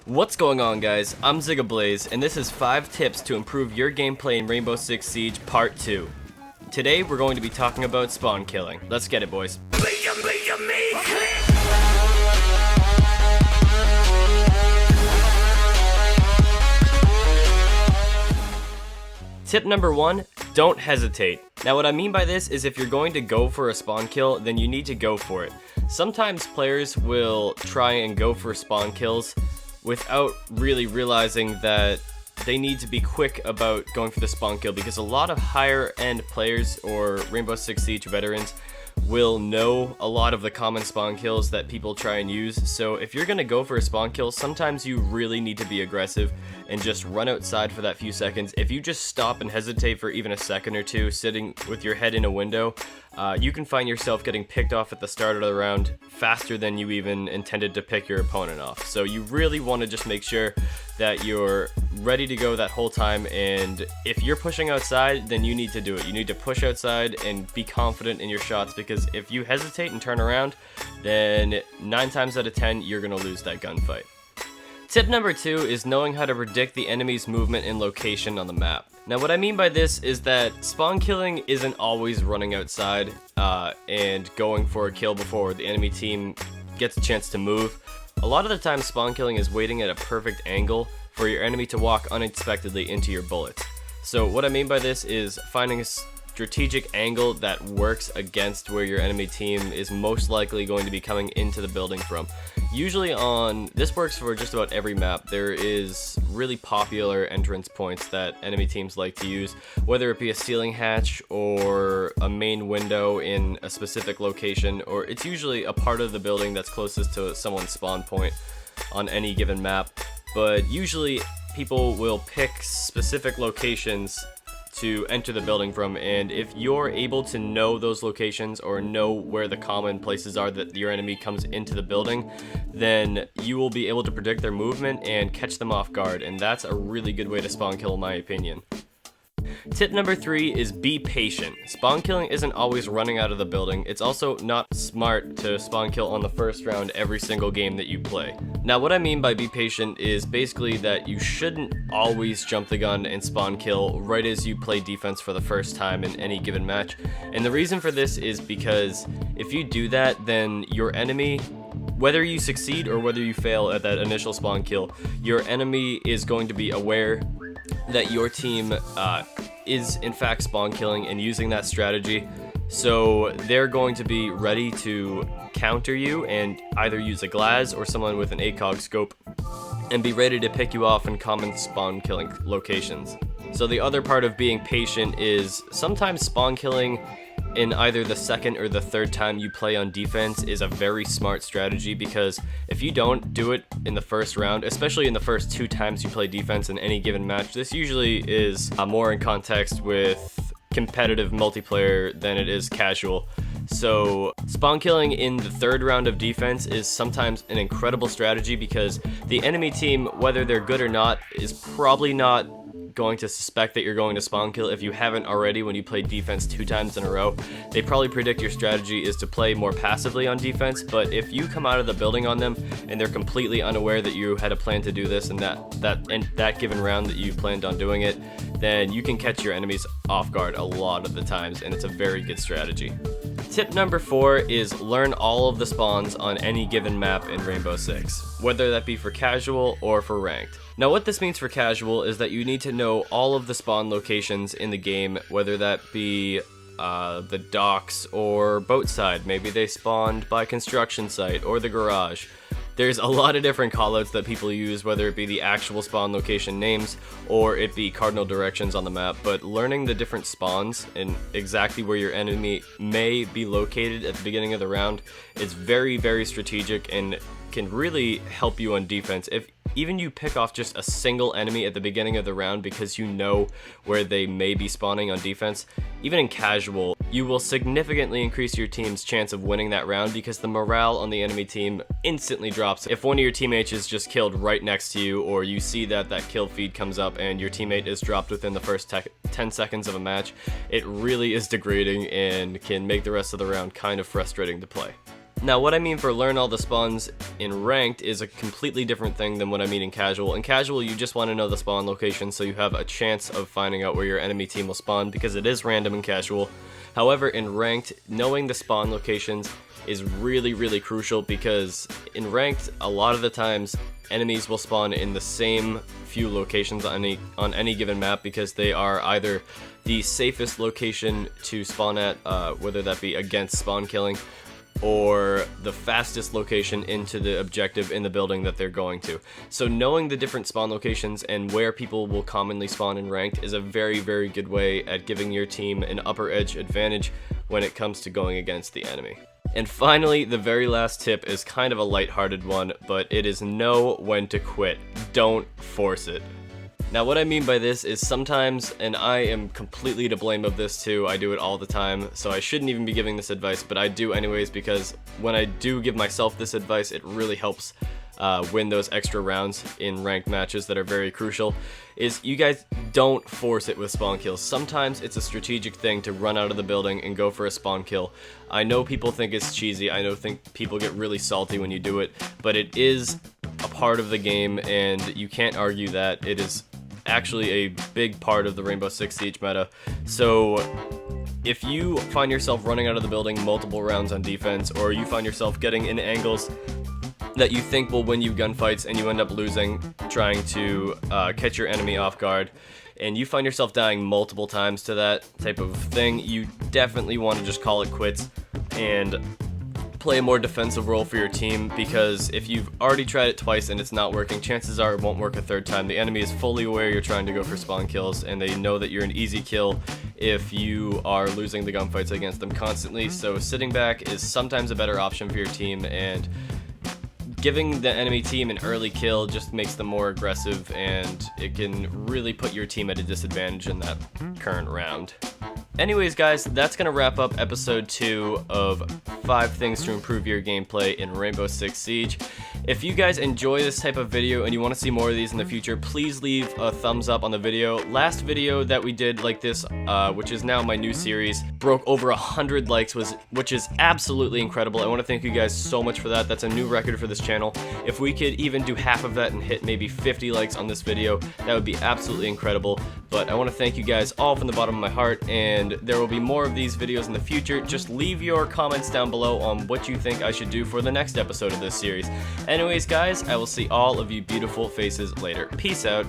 What's going on, guys? I'm Zigablaze, and this is 5 tips to improve your gameplay in Rainbow Six Siege Part 2. Today, we're going to be talking about spawn killing. Let's get it, boys. Tip number 1, don't hesitate. Now what I mean by this is if you're going to go for a spawn kill, then you need to go for it. Sometimes players will try and go for spawn kills without really realizing that they need to be quick about going for the spawn kill, because a lot of higher end players or Rainbow Six Siege veterans will know a lot of the common spawn kills that people try and use. So if you're gonna go for a spawn kill, sometimes you really need to be aggressive and just run outside for that few seconds. If you just stop and hesitate for even a second or two sitting with your head in a window, you can find yourself getting picked off at the start of the round faster than you even intended to pick your opponent off. So you really want to just make sure that you're ready to go that whole time, and if you're pushing outside, then you need to do it. You need to push outside and be confident in your shots, because if you hesitate and turn around, then 9 times out of 10 you're going to lose that gunfight. Tip number 2 is knowing how to predict the enemy's movement and location on the map. Now what I mean by this is that spawn killing isn't always running outside and going for a kill before the enemy team gets a chance to move. A lot of the time spawn killing is waiting at a perfect angle for your enemy to walk unexpectedly into your bullets. So what I mean by this is finding a strategic angle that works against where your enemy team is most likely going to be coming into the building from. Usually this works for just about every map. There is really popular entrance points that enemy teams like to use, whether it be a ceiling hatch or a main window in a specific location, or it's usually a part of the building that's closest to someone's spawn point on any given map. But usually people will pick specific locations to enter the building from, and if you're able to know those locations or know where the common places are that your enemy comes into the building, then you will be able to predict their movement and catch them off guard, and that's a really good way to spawn kill in my opinion. Tip number 3 is be patient. Spawn killing isn't always running out of the building. It's also not smart to spawn kill on the first round every single game that you play. Now what I mean by be patient is basically that you shouldn't always jump the gun and spawn kill right as you play defense for the first time in any given match. And the reason for this is because if you do that, then your enemy, whether you succeed or whether you fail at that initial spawn kill, your enemy is going to be aware that your team is in fact spawn killing and using that strategy. So they're going to be ready to counter you and either use a glass or someone with an ACOG scope and be ready to pick you off in common spawn killing locations. So the other part of being patient is sometimes spawn killing in either the second or the third time you play on defense is a very smart strategy, because if you don't do it in the first round, especially in the first 2 times you play defense in any given match, this usually is more in context with competitive multiplayer than it is casual. So spawn killing in the 3rd round of defense is sometimes an incredible strategy, because the enemy team, whether they're good or not, is probably not going to suspect that you're going to spawn kill if you haven't already when you played defense 2 times in a row. They probably predict your strategy is to play more passively on defense, but if you come out of the building on them and they're completely unaware that you had a plan to do this and that given round that you planned on doing it, then you can catch your enemies off guard a lot of the times, and it's a very good strategy. Tip number 4 is learn all of the spawns on any given map in Rainbow Six, whether that be for casual or for ranked. Now what this means for casual is that you need to know all of the spawn locations in the game, whether that be the docks or boat side. Maybe they spawned by construction site or the garage. There's a lot of different callouts that people use, whether it be the actual spawn location names or it be cardinal directions on the map, but learning the different spawns and exactly where your enemy may be located at the beginning of the round is very, very strategic and can really help you on defense. If even you pick off just a single enemy at the beginning of the round because you know where they may be spawning on defense, even in casual, you will significantly increase your team's chance of winning that round, because the morale on the enemy team instantly drops if one of your teammates is just killed right next to you, or you see that kill feed comes up and your teammate is dropped within the first 10 seconds of a match. It really is degrading and can make the rest of the round kind of frustrating to play. Now, what I mean for learn all the spawns in ranked is a completely different thing than what I mean in casual. In casual, you just want to know the spawn location so you have a chance of finding out where your enemy team will spawn because it is random in casual. However, in ranked, knowing the spawn locations is really crucial because in ranked, a lot of the times enemies will spawn in the same few locations on any given map because they are either the safest location to spawn at, whether that be against spawn killing, or the fastest location into the objective in the building that they're going to. So knowing the different spawn locations and where people will commonly spawn in ranked is a very good way at giving your team an upper edge advantage when it comes to going against the enemy. And finally, the very last tip is kind of a lighthearted one, but it is know when to quit. Don't force it. Now, what I mean by this is sometimes, and I am completely to blame of this too, I do it all the time, so I shouldn't even be giving this advice, but I do anyways because when I do give myself this advice, it really helps win those extra rounds in ranked matches that are very crucial, is you guys don't force it with spawn kills. Sometimes it's a strategic thing to run out of the building and go for a spawn kill. I know people think it's cheesy, I know people get really salty when you do it, but it is a part of the game and you can't argue that. It is actually a big part of the Rainbow Six Siege meta. So if you find yourself running out of the building multiple rounds on defense, or you find yourself getting in angles that you think will win you gunfights and you end up losing trying to catch your enemy off guard, and you find yourself dying multiple times to that type of thing, you definitely want to just call it quits and play a more defensive role for your team, because if you've already tried it twice and it's not working, chances are it won't work a third time. The enemy is fully aware you're trying to go for spawn kills, and they know that you're an easy kill if you are losing the gunfights against them constantly. So sitting back is sometimes a better option for your team, and giving the enemy team an early kill just makes them more aggressive, and it can really put your team at a disadvantage in that current round. Anyways, guys, that's going to wrap up episode 2 of 5 things to improve your gameplay in Rainbow Six Siege. If you guys enjoy this type of video and you want to see more of these in the future, please leave a thumbs up on the video. Last video that we did like this, which is now my new series, broke over 100 likes, which is absolutely incredible. I want to thank you guys so much for that. That's a new record for this channel. If we could even do half of that and hit maybe 50 likes on this video, that would be absolutely incredible. But I want to thank you guys all from the bottom of my heart, and there will be more of these videos in the future. Just leave your comments down below on what you think I should do for the next episode of this series. Anyways, guys, I will see all of you beautiful faces later. Peace out.